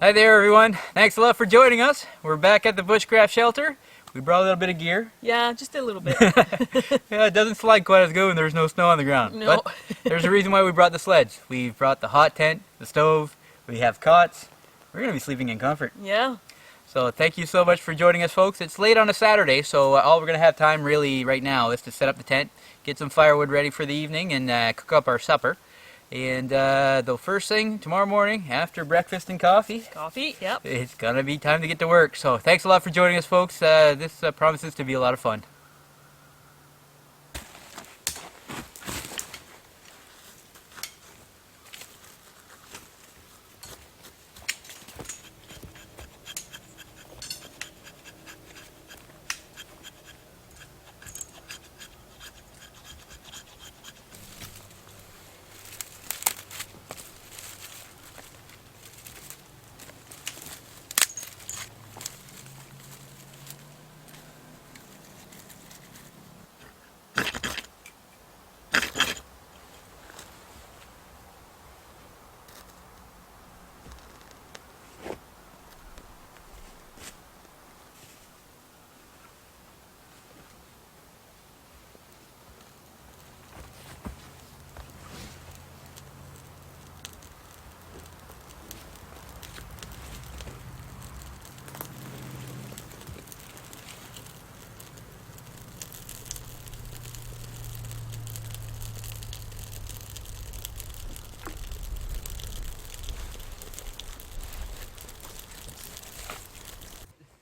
Hi there, everyone. Thanks a lot for joining us. We're back at the Bushcraft shelter. We brought a little bit of gear. Yeah, just a little bit. Yeah, it doesn't slide quite as good when there's no snow on the ground. No. But there's a reason why we brought the sleds. We've brought the hot tent, the stove, we have cots. We're going to be sleeping in comfort. Yeah. So thank you so much for joining us, folks. It's late on a Saturday, so all we're going to have time really right now is to set up the tent, get some firewood ready for the evening, and cook up our supper. And the first thing tomorrow morning, after breakfast and coffee, Yep. it's going to be time to get to work. So thanks a lot for joining us, folks. This promises to be a lot of fun.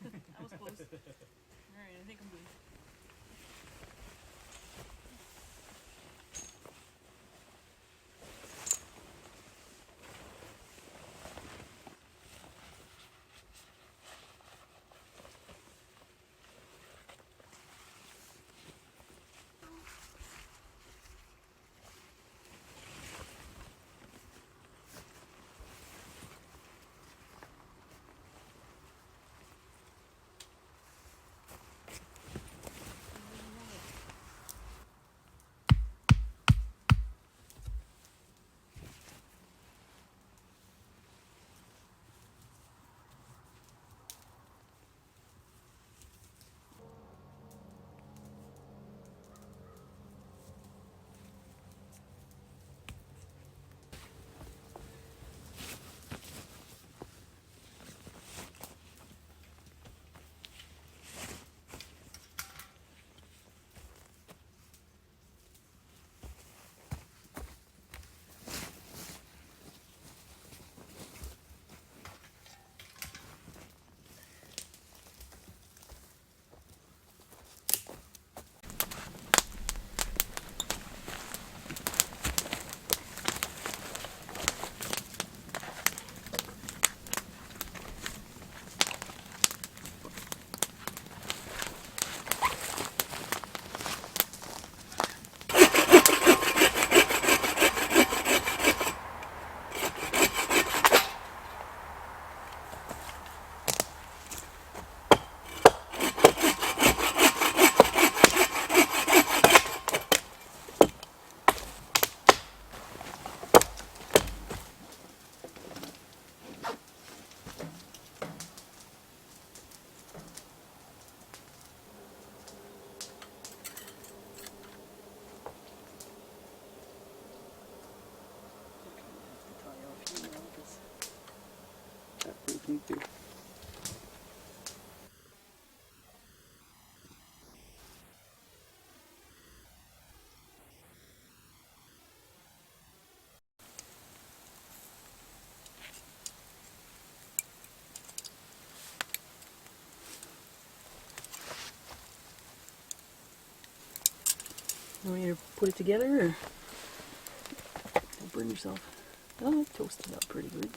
That was close. Alright, I think I'm good. You want me to put it together or don't burn yourself? Oh, it toasted up pretty good.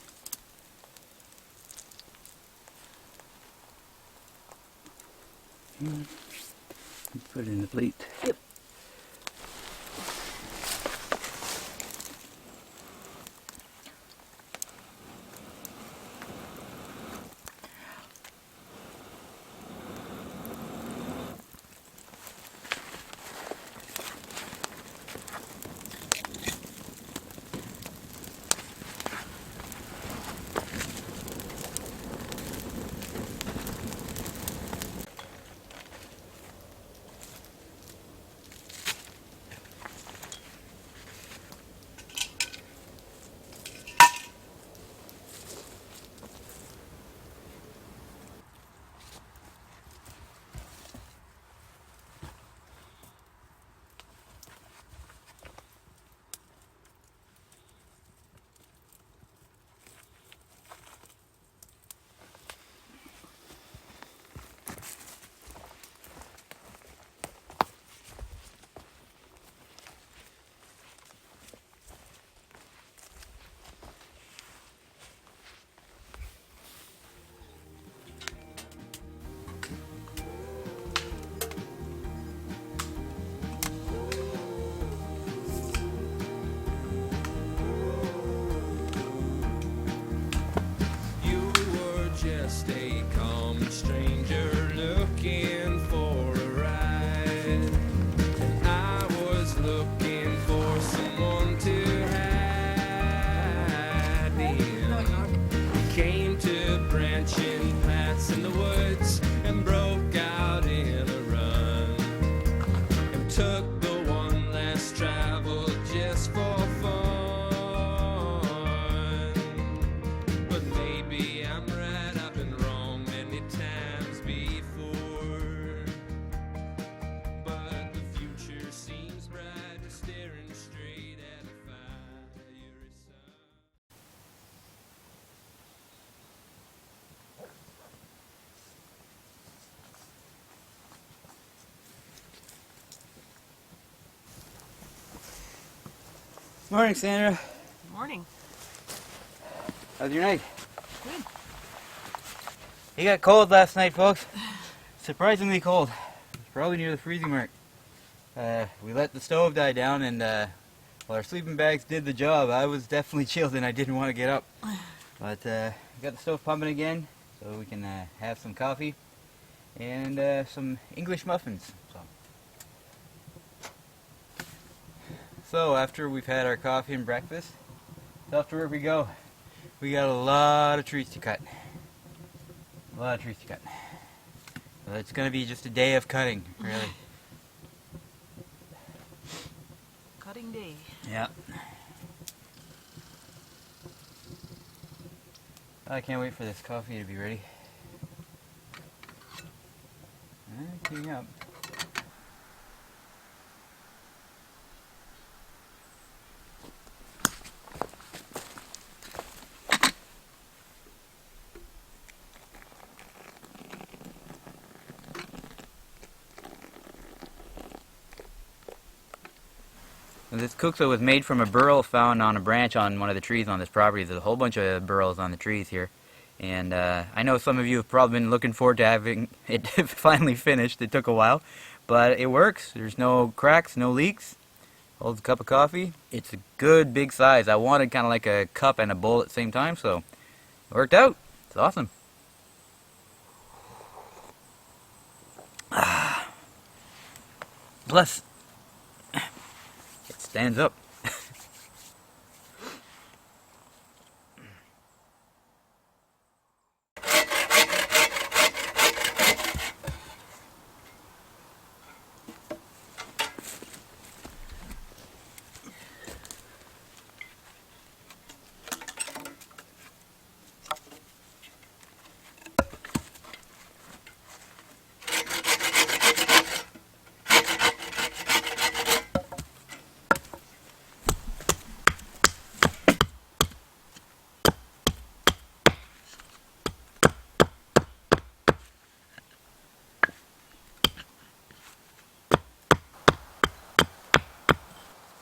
Put it in the plate. Yep. Morning, Sandra. Good morning. How's your night? Good. It got cold last night, folks. Surprisingly cold. It's probably near the freezing mark. We let the stove die down, and while our sleeping bags did the job, I was definitely chilled and I didn't want to get up. But we got the stove pumping again, so we can have some coffee and some English muffins. So after we've had our coffee and breakfast, off to work we go. We got a lot of trees to cut. A lot of trees to cut. So it's going to be just a day of cutting, really. Cutting day. Yeah. I can't wait for this coffee to be ready. Heating up. This kuksa was made from a burl found on a branch on one of the trees on this property. There's a whole bunch of burls on the trees here. And I know some of you have probably been looking forward to having it finally finished. It took a while, but it works. There's no cracks, no leaks. Holds a cup of coffee. It's a good big size. I wanted kind of like a cup and a bowl at the same time, so it worked out. It's awesome. Plus, it stands up.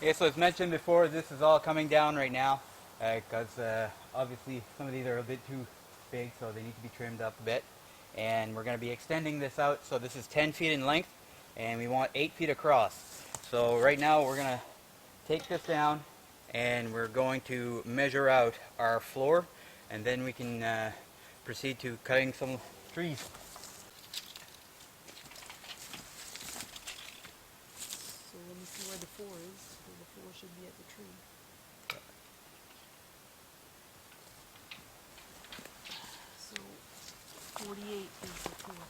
Okay, so as mentioned before, this is all coming down right now because obviously some of these are a bit too big, so they need to be trimmed up a bit. And we're going to be extending this out, so this is 10 feet in length and we want 8 feet across. So right now we're going to take this down and we're going to measure out our floor, and then we can proceed to cutting some trees. So let me see where the 4 is. The 4 should be at the tree. So 48 is the 4 mark.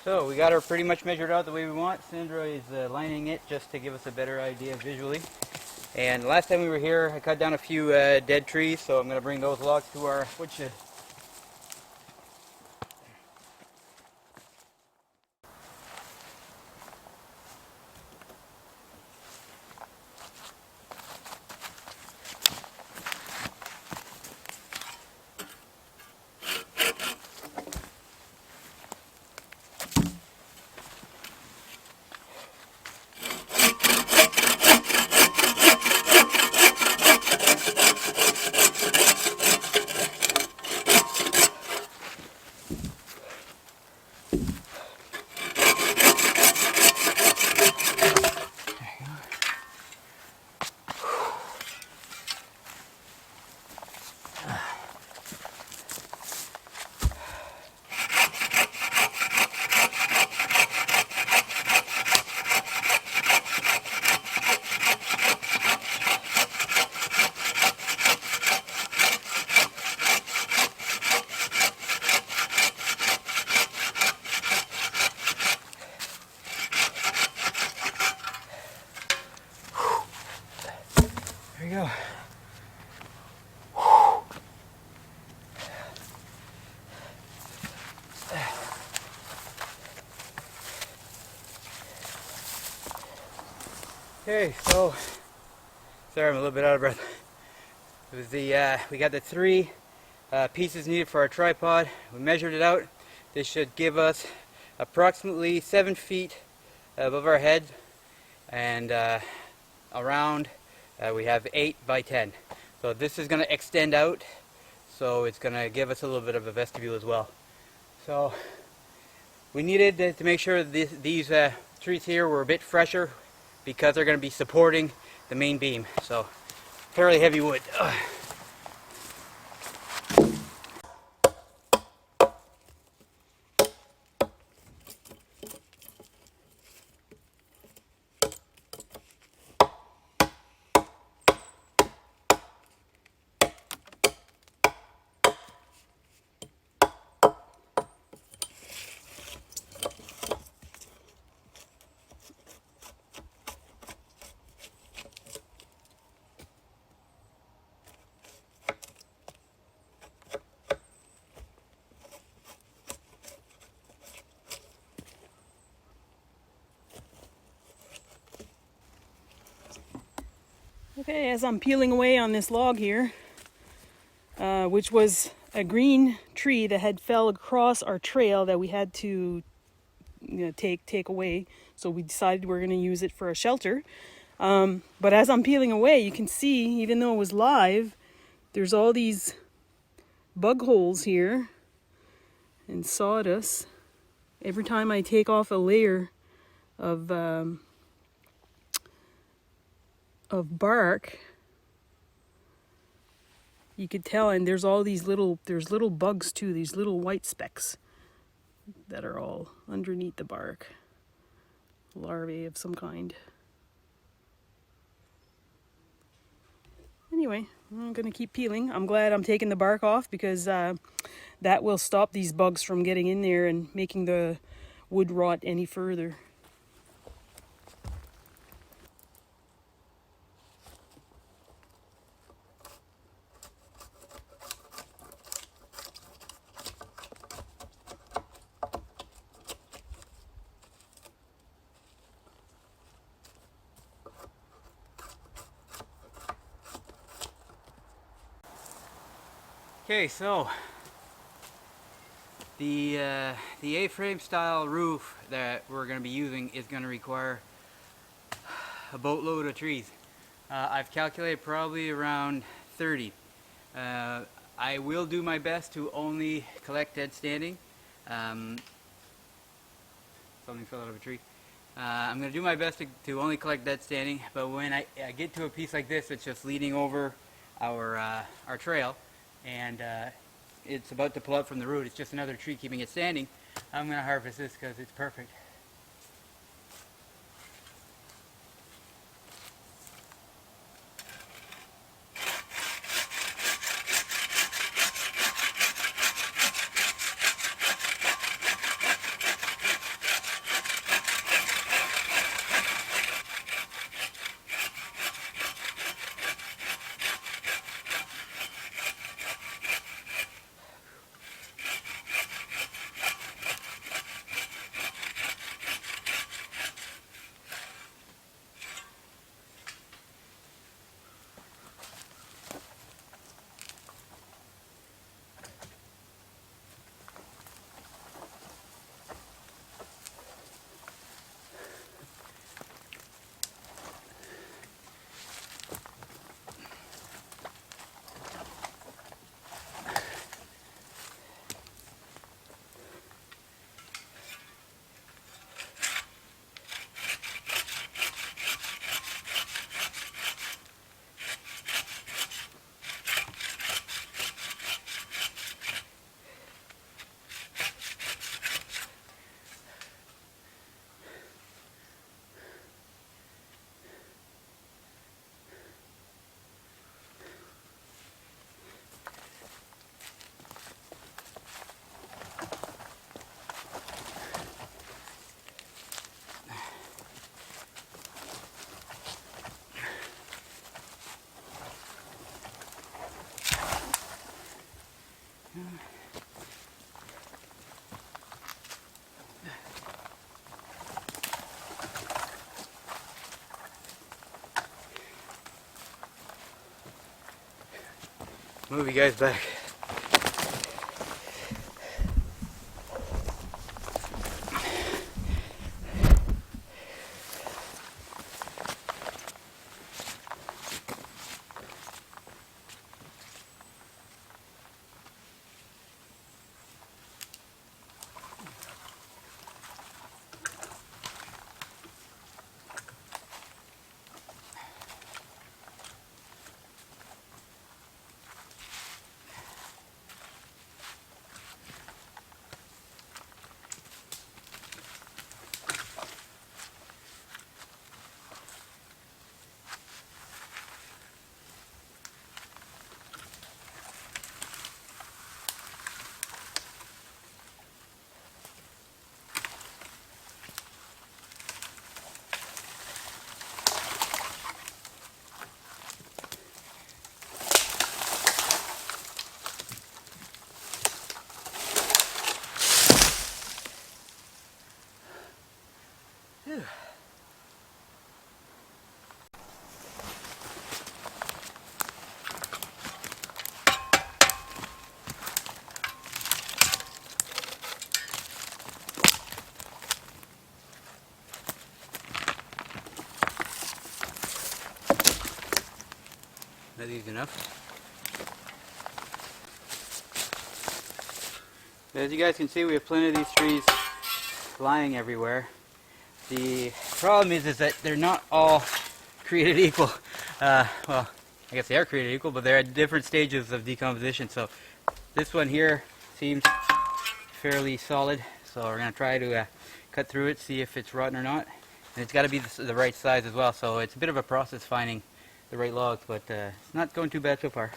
So we got her pretty much measured out the way we want. Sandra is lining it just to give us a better idea visually. And last time we were here, I cut down a few dead trees, so I'm going to bring those logs to our woodshed. There we go. Okay, so sorry I'm a little bit out of breath. It was the we got the 3 pieces needed for our tripod. We measured it out. This should give us approximately 7 feet above our head, and around we have 8 by 10. So this is going to extend out, so it's going to give us a little bit of a vestibule as well. So we needed to make sure that these trees here were a bit fresher because they're going to be supporting the main beam. So fairly heavy wood. Okay, as I'm peeling away on this log here, which was a green tree that had fell across our trail that we had to take away, so we decided we're going to use it for a shelter. But as I'm peeling away, you can see, even though it was live, there's all these bug holes here and sawdust. Every time I take off a layer of bark, you could tell, and there's all these there's little bugs too, these little white specks that are all underneath the bark. Larvae of some kind. Anyway, I'm gonna keep peeling. I'm glad I'm taking the bark off because that will stop these bugs from getting in there and making the wood rot any further. Okay, so the A-frame style roof that we're going to be using is going to require a boatload of trees. I've calculated probably around 30. I will do my best to only collect dead standing. Something fell out of a tree. I'm going to do my best to only collect dead standing, but when I get to a piece like this that's just leading over our trail, and it's about to pull up from the root, it's just another tree keeping it standing, I'm going to harvest this because it's perfect. Move you guys back. That's easy enough. As you guys can see, we have plenty of these trees lying everywhere. The problem is that they're not all created equal. Well, I guess they are created equal, but they're at different stages of decomposition. So this one here seems fairly solid. So we're going to try to cut through it, see if it's rotten or not. And it's got to be the right size as well. So it's a bit of a process finding the right logs, but it's not going too bad so far.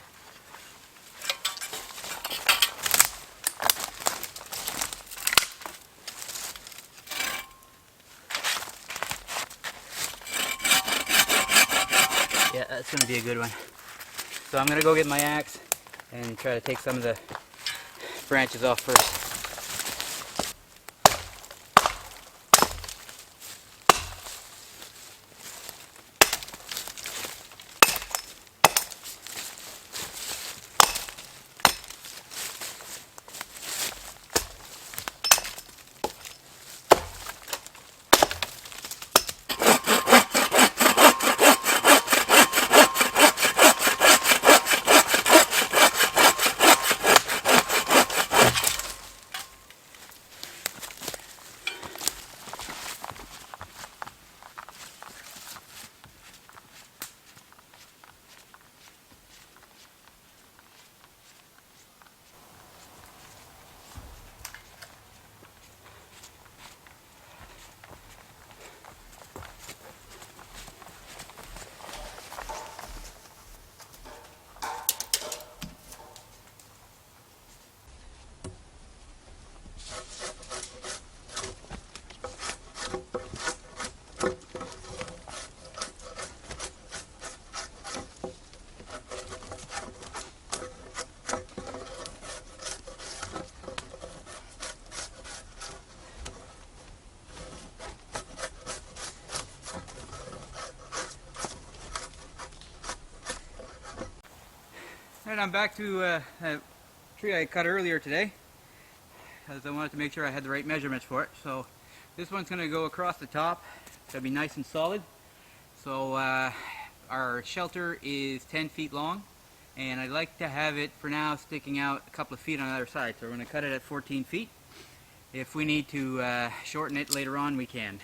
Yeah, that's going to be a good one. So I'm going to go get my axe and try to take some of the branches off first. Alright, I'm back to that tree I cut earlier today, because I wanted to make sure I had the right measurements for it. So this one's going to go across the top. It's going to be nice and solid. So our shelter is 10 feet long, and I'd like to have it for now sticking out a couple of feet on the other side. So we're going to cut it at 14 feet. If we need to shorten it later on, we can.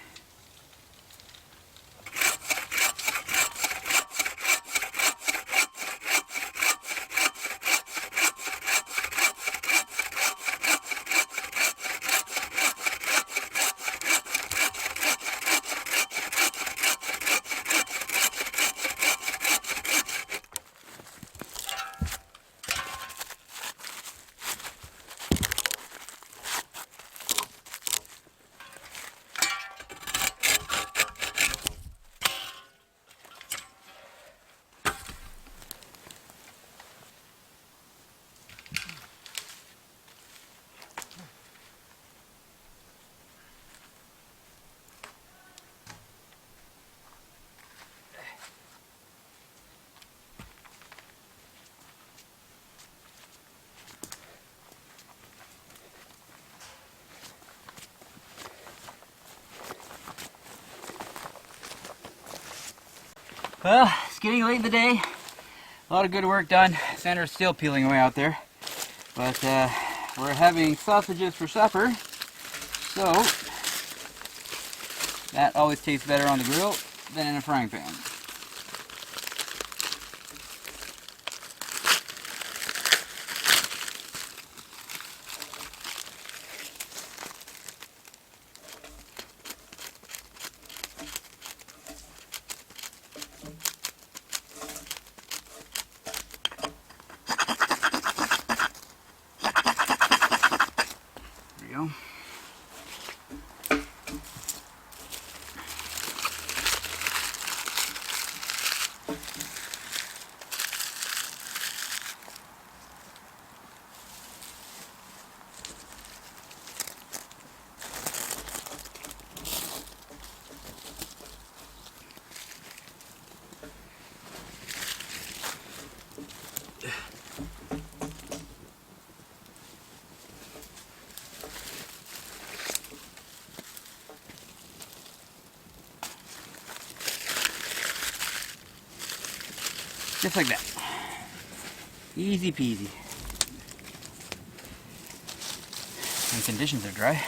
Well, it's getting late in the day. A lot of good work done. Sandra's still peeling away out there. But we're having sausages for supper. So, that always tastes better on the grill than in a frying pan. Just like that. Easy peasy. And conditions are dry.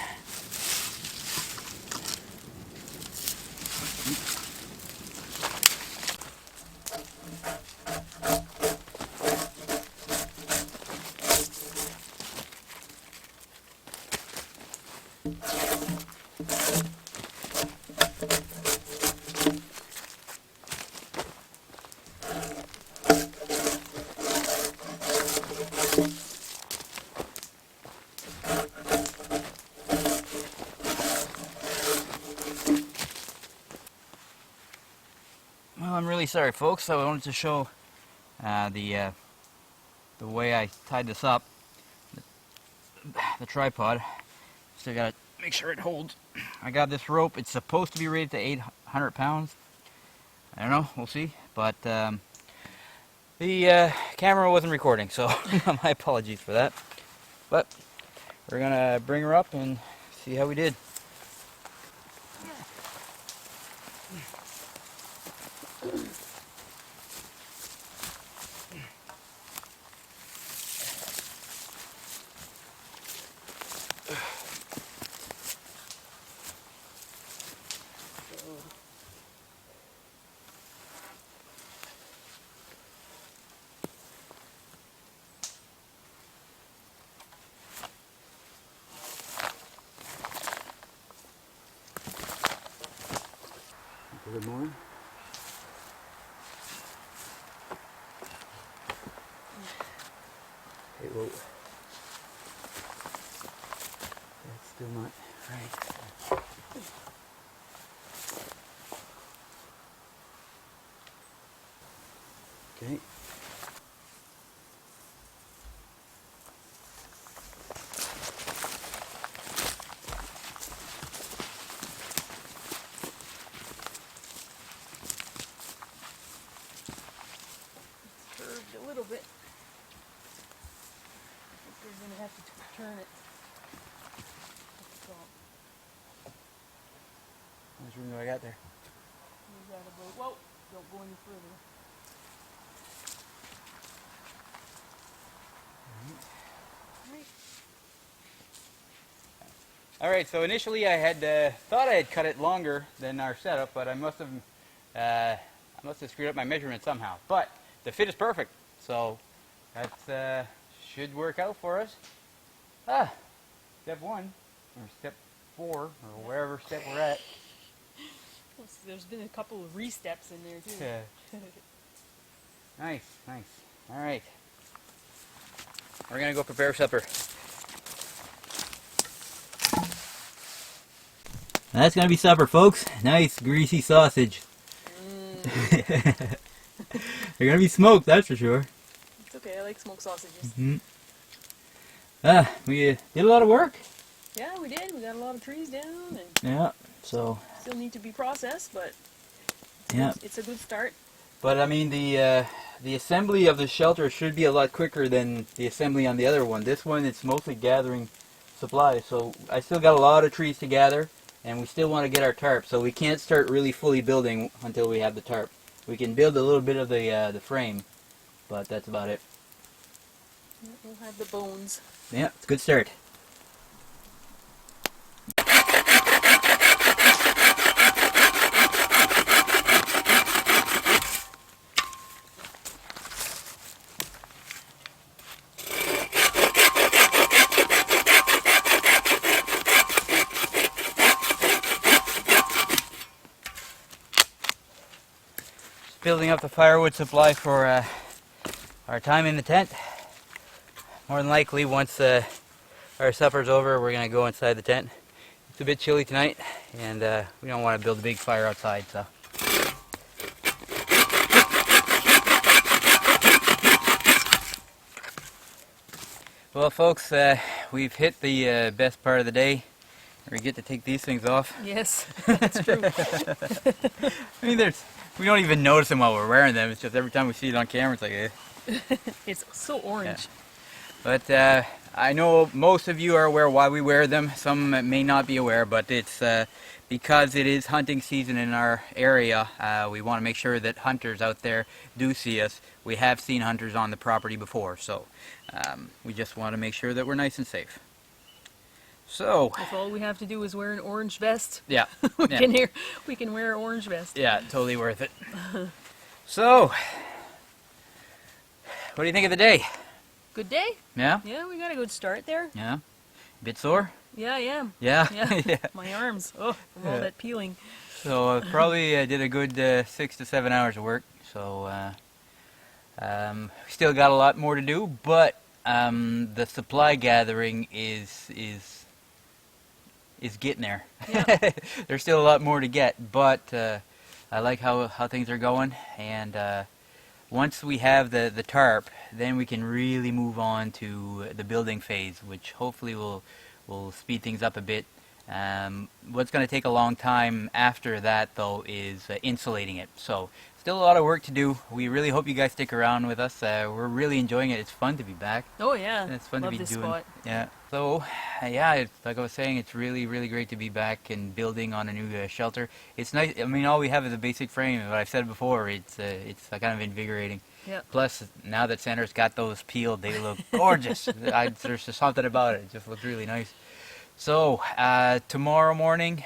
Well, I'm really sorry, folks. I wanted to show the way I tied this up. The tripod. Still gotta make sure it holds. I got this rope. It's supposed to be rated to 800 pounds. I don't know. We'll see. But the camera wasn't recording, so my apologies for that. But we're gonna bring her up and see how we did. Good morning. Hey, whoa. That's still not right. Okay. A little bit. We're gonna have to turn it. How much room do I got there? We got about, whoa, don't go any further. Alright, so initially I had thought I had cut it longer than our setup, but I must have screwed up my measurement somehow. But the fit is perfect, so that should work out for us. Step 1, or step 4, or wherever step we're at. There's been a couple of re-steps in there too. Yeah. Nice, nice. Alright. We're gonna go prepare supper. That's gonna be supper, folks. Nice greasy sausage. They're gonna be smoked, that's for sure. It's okay, I like smoked sausages. We did a lot of work. Yeah, we did. We got a lot of trees down, and Yeah, so still need to be processed, but yeah, it's a good start. but I mean the assembly of the shelter should be a lot quicker than the assembly on the other one. This one, it's mostly gathering supplies, so I still got a lot of trees to gather, and we still want to get our tarp, so we can't start really fully building until we have the tarp. We can build a little bit of the frame, but that's about it. We'll have the bones. Yeah, it's a good start. Building up the firewood supply for our time in the tent. More than likely, once our supper's over, we're going to go inside the tent. It's a bit chilly tonight, and we don't want to build a big fire outside, so. Well, folks, we've hit the best part of the day. We get to take these things off. Yes, that's true. I mean, we don't even notice them while we're wearing them. It's just every time we see it on camera, it's like, eh. It's so orange. Yeah. But I know most of you are aware why we wear them. Some may not be aware, but it's because it is hunting season in our area, we want to make sure that hunters out there do see us. We have seen hunters on the property before, so we just want to make sure that we're nice and safe. So if all we have to do is wear an orange vest, yeah, we can wear an orange vest. Yeah, totally worth it. So, what do you think of the day? Good day? Yeah? Yeah, we got a good start there. Yeah? Bit sore? Yeah, I am. Yeah? Yeah. Yeah. My arms, from all that peeling. So, probably did a good 6 to 7 hours of work. So, still got a lot more to do, but the supply gathering is getting there. Yep. There's still a lot more to get, but I like how things are going, and once we have the tarp, then we can really move on to the building phase, which hopefully will speed things up a bit. What's going to take a long time after that, though, is insulating it. So still a lot of work to do. We really hope you guys stick around with us. We're really enjoying it. It's fun to be back. Oh yeah, it's fun love to be this doing. spot. Yeah. So yeah, like I was saying, it's really great to be back and building on a new shelter. It's nice. I mean, all we have is a basic frame. What I've said before, it's kind of invigorating. Yep. Plus, now that Sandra's got those peeled, they look gorgeous. There's just something about it. It just looks really nice. So tomorrow morning,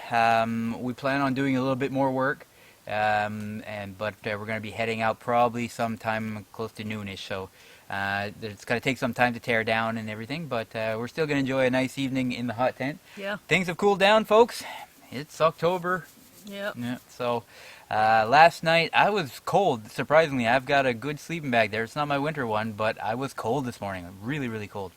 we plan on doing a little bit more work, but we're going to be heading out probably sometime close to noonish. So it's going to take some time to tear down and everything, but we're still going to enjoy a nice evening in the hot tent. Yeah. Things have cooled down, folks. It's October. Yep. Yeah. So last night I was cold. Surprisingly, I've got a good sleeping bag there. It's not my winter one, but I was cold this morning. Really cold.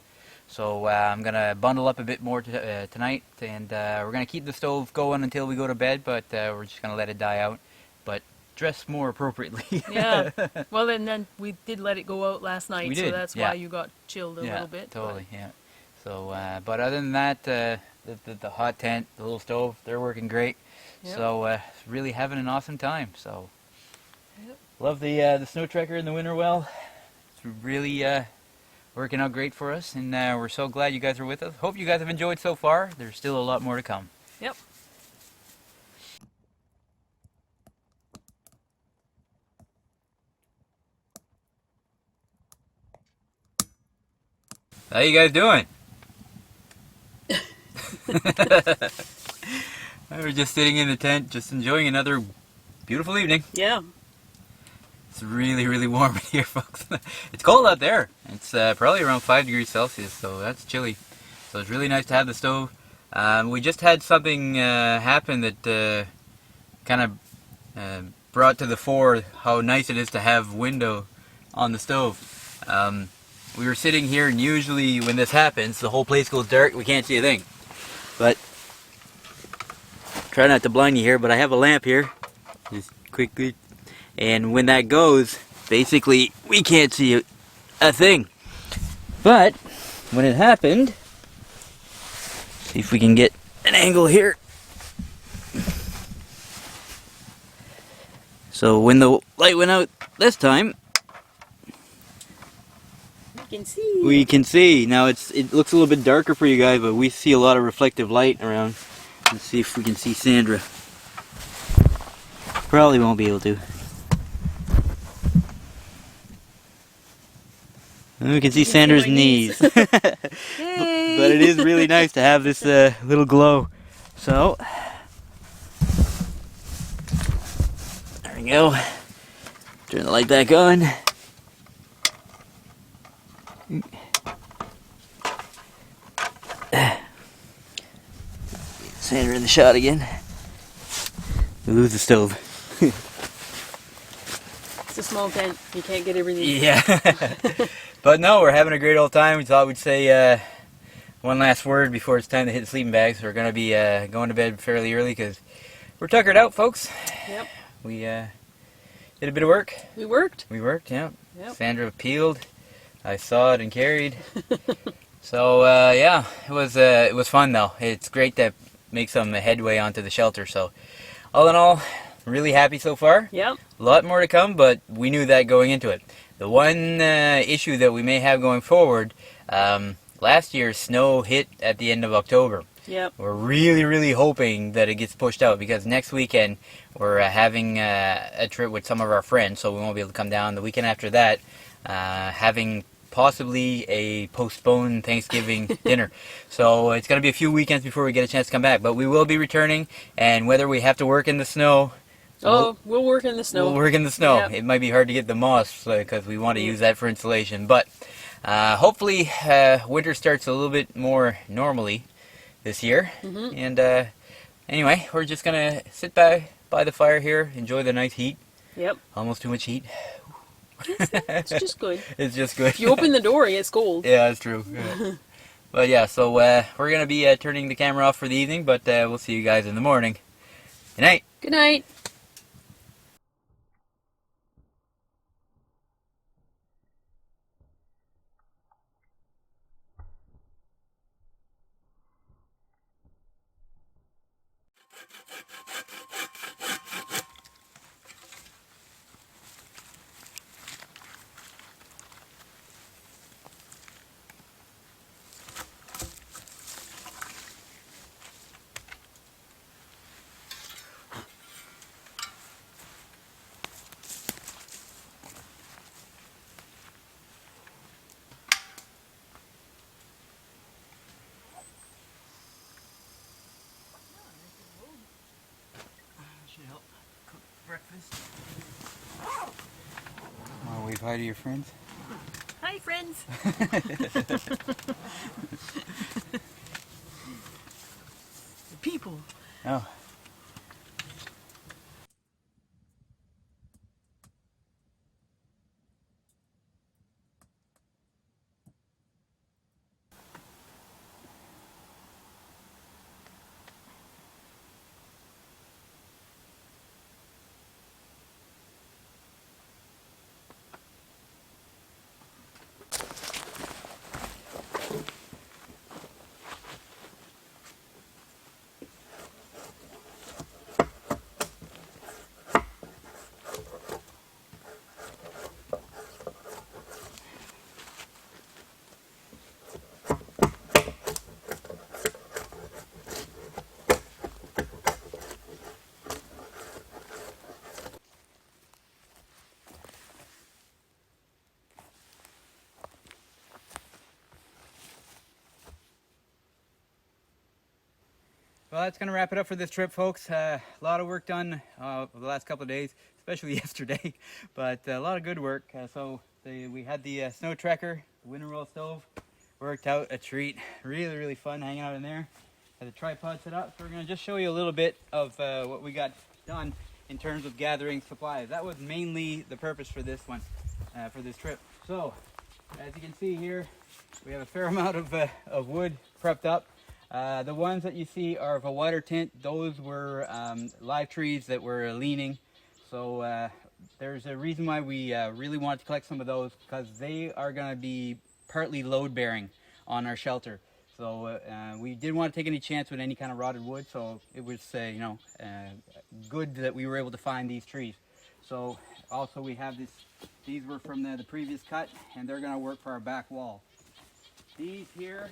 So I'm going to bundle up a bit more tonight, and we're going to keep the stove going until we go to bed, but we're just going to let it die out, but dress more appropriately. Yeah. Well, and then we did let it go out last night, so that's why you got chilled a little bit. Totally, yeah. So, but other than that, the hot tent, the little stove, they're working great. Yep. So really having an awesome time. So love the Snowtrekker and the Winnerwell. It's really working out great for us, and we're so glad you guys are with us. Hope you guys have enjoyed so far. There's still a lot more to come. Yep. How you guys doing? We're just sitting in the tent, just enjoying another beautiful evening. Yeah. It's really warm in here, folks. It's cold out there. It's probably around 5 degrees Celsius, so that's chilly. So it's really nice to have the stove. We just had something happen that kind of brought to the fore how nice it is to have window on the stove. We were sitting here, and usually when this happens, the whole place goes dark. We can't see a thing. But try not to blind you here, but I have a lamp here. Just quickly. And when that goes, basically, we can't see a thing. But when it happened, see if we can get an angle here. So when the light went out this time, we can see. Now it looks a little bit darker for you guys, but we see a lot of reflective light around. Let's see if we can see Sandra. Probably won't be able to. And we can see Sandra's knees. But it is really nice to have this little glow. So there we go. Turn the light back on. Sandra in the shot again. We lose the stove. It's a small tent. You can't get everything. Yeah. But no, we're having a great old time. We thought we'd say one last word before it's time to hit the sleeping bags. We're going to be going to bed fairly early because we're tuckered out, folks. Yep. We did a bit of work. We worked. We worked, yeah. Yep. Sandra peeled. I sawed and carried. So yeah, it was fun though. It's great to make some headway onto the shelter. So all in all, really happy so far. Yep. A lot more to come, but we knew that going into it. The one issue that we may have going forward, last year's snow hit at the end of October. Yep. We're really hoping that it gets pushed out, because next weekend we're having a trip with some of our friends, so we won't be able to come down. The weekend after that, having possibly a postponed Thanksgiving dinner. So it's going to be a few weekends before we get a chance to come back, but we will be returning, and whether we have to work in the snow, we'll work in the snow. We'll work in the snow. Yep. It might be hard to get the moss because we want to use that for insulation, but hopefully winter starts a little bit more normally this year. And anyway, we're just going to sit by the fire here, enjoy the nice heat. Yep. Almost too much heat. It's just good. It's just good. If you open the door, it gets cold. Yeah, that's true. Yeah. But yeah, so we're going to be turning the camera off for the evening, but we'll see you guys in the morning. Good night. Good night. Help cook breakfast. Want to wave hi to your friends? Hi, friends. People. Oh. Well, that's going to wrap it up for this trip, folks. A lot of work done the last couple of days, especially yesterday, but a lot of good work. We had the Snowtrekker, the Winnerwell stove, worked out a treat. Really fun hanging out in there. Had the tripod set up, so we're going to just show you a little bit of what we got done in terms of gathering supplies. That was mainly the purpose for this one, for this trip. So, as you can see here, we have a fair amount of wood prepped up. The ones that you see are of a wider tint. Those were live trees that were leaning. So there's a reason why we really wanted to collect some of those, because they are going to be partly load bearing on our shelter. So we didn't want to take any chance with any kind of rotted wood. So it was good that we were able to find these trees. So also we have this. These were from the previous cut, and they're going to work for our back wall. These here,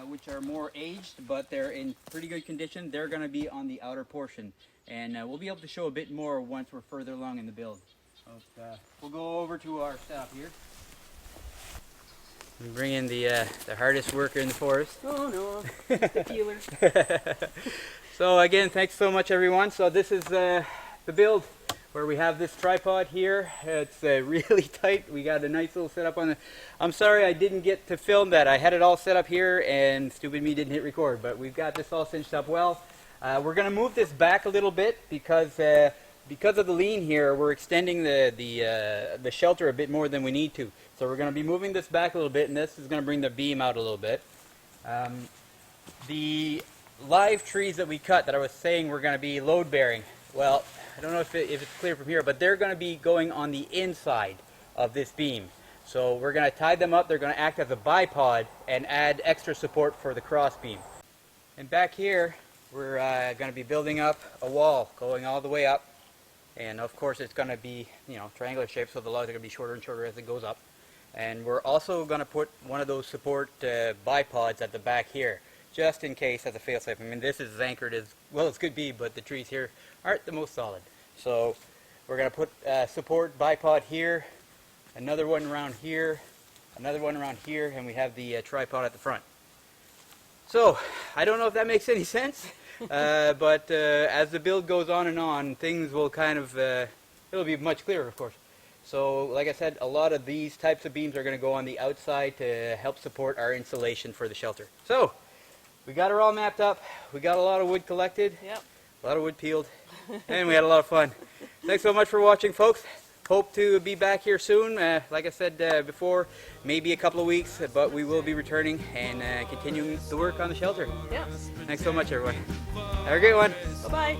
which are more aged, but they're in pretty good condition, they're going to be on the outer portion. And we'll be able to show a bit more once we're further along in the build. So, we'll go over to our setup here. We bring in the hardest worker in the forest. Oh no, the peeler. So again, thanks so much everyone. So this is the build, where we have this tripod here. It's really tight. We got a nice little setup on it. I'm sorry I didn't get to film that. I had it all set up here and stupid me didn't hit record, but we've got this all cinched up well. We're going to move this back a little bit because of the lean here, we're extending the shelter a bit more than we need to. So we're going to be moving this back a little bit, and this is going to bring the beam out a little bit. The live trees that we cut that I was saying were going to be load bearing, well, I don't know if it's clear from here, but they're going to be going on the inside of this beam. So we're going to tie them up. They're going to act as a bipod and add extra support for the cross beam. And back here, we're going to be building up a wall going all the way up. And of course, it's going to be, triangular shape, so the logs are going to be shorter and shorter as it goes up. And we're also going to put one of those support bipods at the back here. just in case as a fail-safe. I mean, this is anchored as well as could be, but the trees here aren't the most solid. So we're going to put support bipod here, another one around here, another one around here, and we have the tripod at the front. So I don't know if that makes any sense, but as the build goes on and on, things will kind of, it'll be much clearer, of course. So like I said, a lot of these types of beams are going to go on the outside to help support our insulation for the shelter. So we got her all mapped up. We got a lot of wood collected, Yep. a lot of wood peeled, and we had a lot of fun. Thanks so much for watching, folks. Hope to be back here soon. Like I said before, maybe a couple of weeks, but we will be returning and continuing the work on the shelter. Yeah. Thanks so much, everyone. Have a great one. Bye-bye.